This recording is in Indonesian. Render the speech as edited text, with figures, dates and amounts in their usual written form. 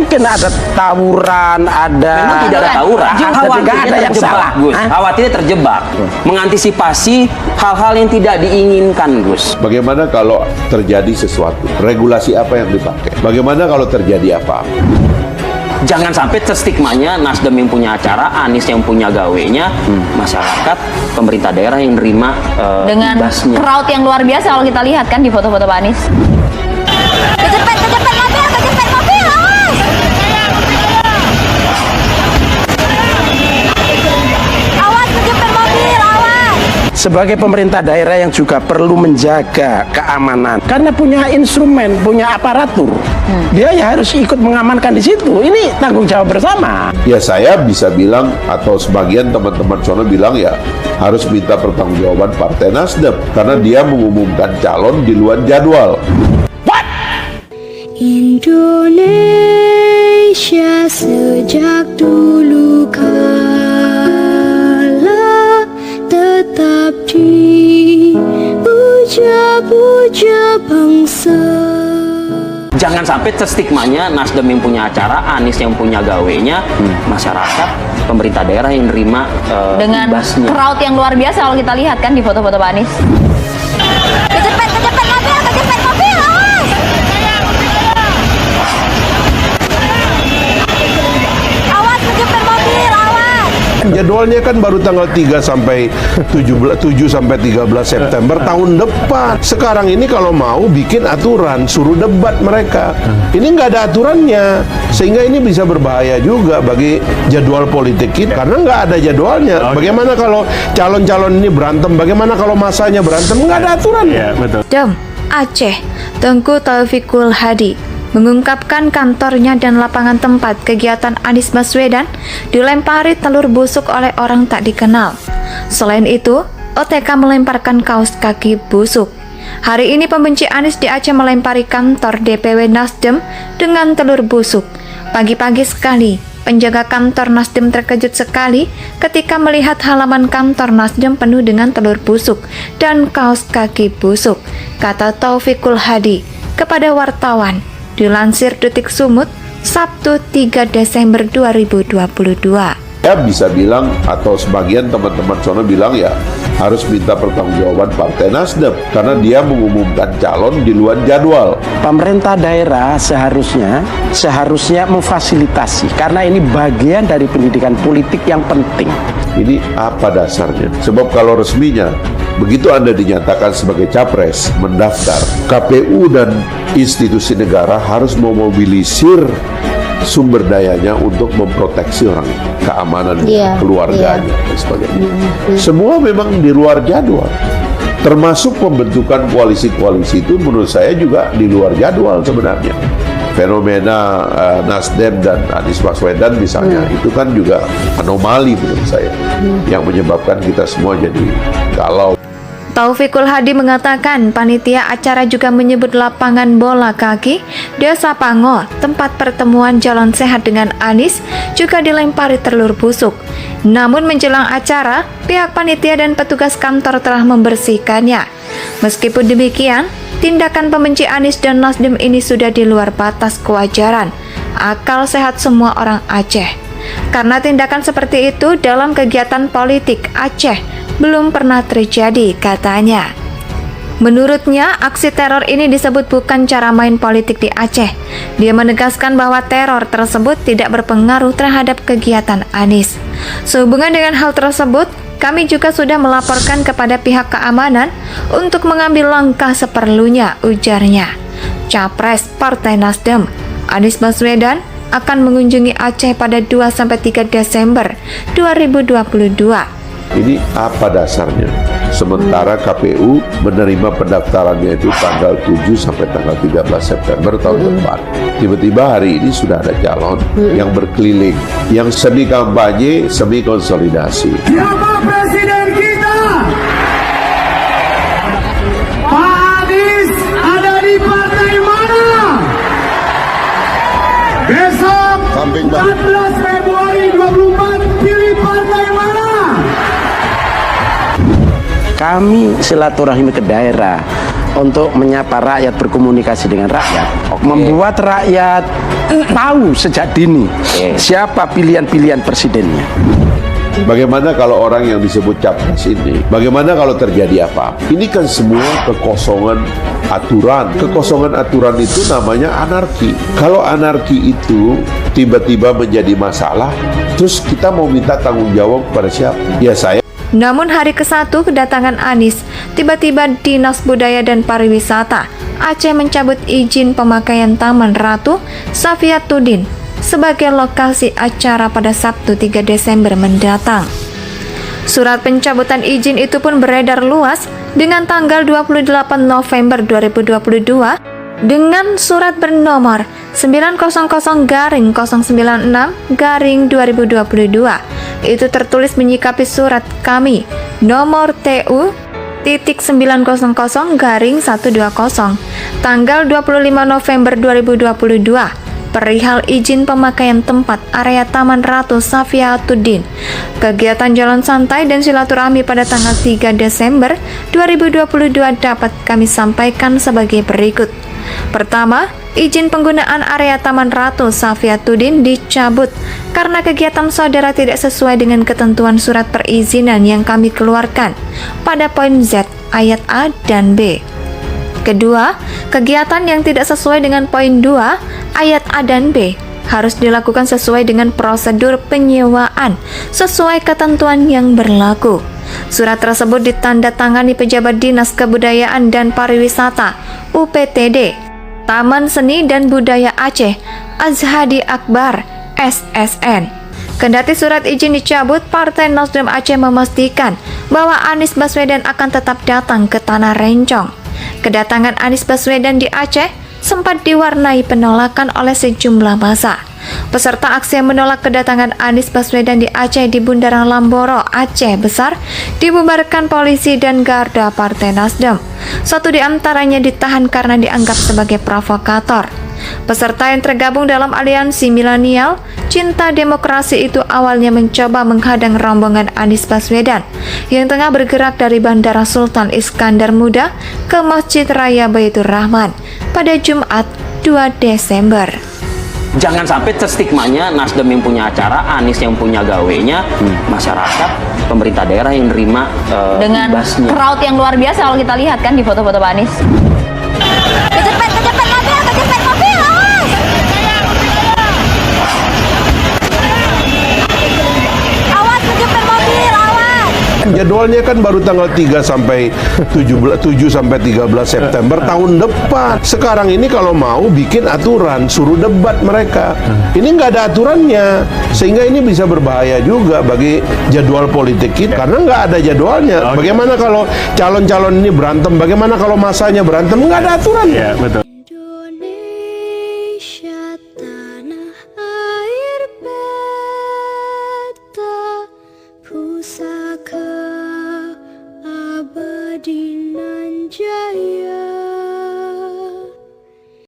mungkin ada tawuran, ada. Memang tidak ada tawuran. Khawatirnya Khawatirnya terjebak, Gus. Khawatirnya terjebak. Mengantisipasi hal-hal yang tidak diinginkan, Gus. Bagaimana kalau terjadi sesuatu? Regulasi apa yang dipakai? Bagaimana kalau terjadi apa? Jangan sampai terstigmanya Nasdem yang punya acara, Anies yang punya gawenya, masyarakat, pemerintah daerah yang nerima dengan ibasnya. crowd yang luar biasa kalau kita lihat kan di foto-foto Pak Anies. Kecepet mobil, awas! Awas, kecepet mobil, awas! Sebagai pemerintah daerah yang juga perlu menjaga keamanan, karena punya instrumen, punya aparatur, dia ya harus ikut mengamankan di situ. Ini tanggung jawab bersama. Ya saya bisa bilang, atau sebagian teman-teman sono bilang ya harus minta pertanggungjawaban Partai Nasdem karena dia mengumumkan calon di luar jadwal. Indonesia sejak dulu kala tetap dipuja-puja bangsa. Jangan sampai terstigmanya Nasdem yang punya acara, Anies yang punya gawenya, masyarakat, pemerintah daerah yang nerima Dengan ibasnya. crowd yang luar biasa kalau kita lihat kan di foto-foto Pak Anies. Kecepet mobil, awas! Awas, kecepet mobil, awas! Jadwalnya kan baru tanggal 3 sampai 7 sampai 13 September tahun depan. Sekarang ini kalau mau bikin aturan, suruh debat mereka. Ini nggak ada aturannya, sehingga ini bisa berbahaya juga bagi jadwal politik kita karena nggak ada jadwalnya. Bagaimana kalau calon-calon ini berantem? Bagaimana kalau masanya berantem? Nggak ada aturan. Dem, Aceh, Tengku Taufikul Hadi mengungkapkan kantornya dan lapangan tempat kegiatan Anies Baswedan dilempari telur busuk oleh orang tak dikenal. Selain itu, OTK melemparkan kaos kaki busuk. Hari ini pembenci Anies di Aceh melempari kantor DPW Nasdem dengan telur busuk. Pagi-pagi sekali, penjaga kantor Nasdem terkejut sekali ketika melihat halaman kantor Nasdem penuh dengan telur busuk dan kaos kaki busuk, kata Taufikul Hadi kepada wartawan. Dilansir Detik Sumut, Sabtu 3 Desember 2022. Ya bisa bilang, atau sebagian teman-teman sono bilang ya harus minta pertanggungjawaban Partai Nasdem karena dia mengumumkan calon di luar jadwal. Pemerintah daerah seharusnya memfasilitasi, karena ini bagian dari pendidikan politik yang penting. Ini apa dasarnya? Sebab kalau resminya begitu Anda dinyatakan sebagai capres, mendaftar, KPU dan institusi negara harus memobilisir sumber dayanya untuk memproteksi orang, keamanan keluarganya dan sebagainya. Semua memang di luar jadwal. Termasuk pembentukan koalisi-koalisi itu menurut saya juga di luar jadwal sebenarnya. Fenomena Nasdem dan Anies Baswedan misalnya, itu kan juga anomali menurut saya, yang menyebabkan kita semua jadi galau. Taufikul Hadi mengatakan panitia acara juga menyebut lapangan bola kaki Desa Pango, tempat pertemuan Jalan Sehat dengan Anies, juga dilempari telur busuk. Namun menjelang acara, pihak panitia dan petugas kantor telah membersihkannya. Meskipun demikian, tindakan pembenci Anies dan Nasdem ini sudah di luar batas kewajaran, akal sehat semua orang Aceh. Karena tindakan seperti itu dalam kegiatan politik Aceh belum pernah terjadi, katanya. Menurutnya, aksi teror ini disebut bukan cara main politik di Aceh. Dia menegaskan bahwa teror tersebut tidak berpengaruh terhadap kegiatan Anies. Sehubungan dengan hal tersebut, kami juga sudah melaporkan kepada pihak keamanan untuk mengambil langkah seperlunya, ujarnya. Capres Partai Nasdem, Anies Baswedan, akan mengunjungi Aceh pada 2-3 Desember 2022. Ini apa dasarnya? Sementara KPU menerima pendaftarannya itu tanggal 7 sampai tanggal 13 September tahun depan. Tiba-tiba hari ini sudah ada calon yang berkeliling, yang semi kampanye, semi konsolidasi. Siapa presiden kita? Pak Anies ada di partai mana? Besok 14 Februari 24 pilih partai mana? Kami silaturahmi ke daerah, untuk menyapa rakyat, berkomunikasi dengan rakyat, membuat rakyat tahu sejak dini siapa pilihan-pilihan presidennya. Bagaimana kalau orang yang disebut capres ini? Bagaimana kalau terjadi apa? Ini kan semua kekosongan aturan. Kekosongan aturan itu namanya anarki. Kalau anarki itu tiba-tiba menjadi masalah, terus kita mau minta tanggung jawab kepada siapa? Ya saya. Namun hari ke-1 kedatangan Anies, tiba-tiba Dinas Budaya dan Pariwisata Aceh mencabut izin pemakaian Taman Ratu Safiatuddin sebagai lokasi acara pada Sabtu 3 Desember mendatang. Surat pencabutan izin itu pun beredar luas dengan tanggal 28 November 2022 dengan surat bernomor 900-096-2022. Itu tertulis menyikapi surat kami nomor TU titik 900-120 tanggal 25 November 2022 perihal izin pemakaian tempat area Taman Ratu Safiatuddin. Kegiatan jalan santai dan silaturahmi pada tanggal 3 Desember 2022 dapat kami sampaikan sebagai berikut. Pertama, izin penggunaan area Taman Ratu Safiatuddin dicabut karena kegiatan saudara tidak sesuai dengan ketentuan surat perizinan yang kami keluarkan pada poin Z ayat A dan B. Kedua, kegiatan yang tidak sesuai dengan poin 2 ayat A dan B harus dilakukan sesuai dengan prosedur penyewaan sesuai ketentuan yang berlaku. Surat tersebut ditandatangani pejabat Dinas Kebudayaan dan Pariwisata UPTD Taman Seni dan Budaya Aceh Azhadi Akbar SSN. Kendati surat izin dicabut, Partai Nasdem Aceh memastikan bahwa Anies Baswedan akan tetap datang ke Tanah Rencong. Kedatangan Anies Baswedan di Aceh sempat diwarnai penolakan oleh sejumlah massa. Peserta aksi yang menolak kedatangan Anies Baswedan di Aceh di Bundaran Lamboro, Aceh Besar, dibubarkan polisi dan garda Partai Nasdem. Satu di antaranya ditahan karena dianggap sebagai provokator. Peserta yang tergabung dalam aliansi milenial Cinta Demokrasi itu awalnya mencoba menghadang rombongan Anies Baswedan yang tengah bergerak dari Bandara Sultan Iskandar Muda ke Masjid Raya Baitur Rahman pada Jumat 2 Desember. Jangan sampai terstigmanya Nasdem yang punya acara, Anies yang punya gawenya, masyarakat, pemerintah daerah yang nerima Dengan imbasnya. crowd yang luar biasa kalau kita lihat kan di foto-foto Pak Anies. Kecepet mobil, awas! Awas, kecepet mobil, awas! Jadwalnya kan baru tanggal 3 sampai 7 sampai 13 September tahun depan. Sekarang ini kalau mau bikin aturan, suruh debat mereka. Ini nggak ada aturannya, sehingga ini bisa berbahaya juga bagi jadwal politik kita karena nggak ada jadwalnya. Bagaimana kalau calon-calon ini berantem? Bagaimana kalau masanya berantem? Nggak ada aturannya. Ya, betul. Indonesia tanah air beta pusaka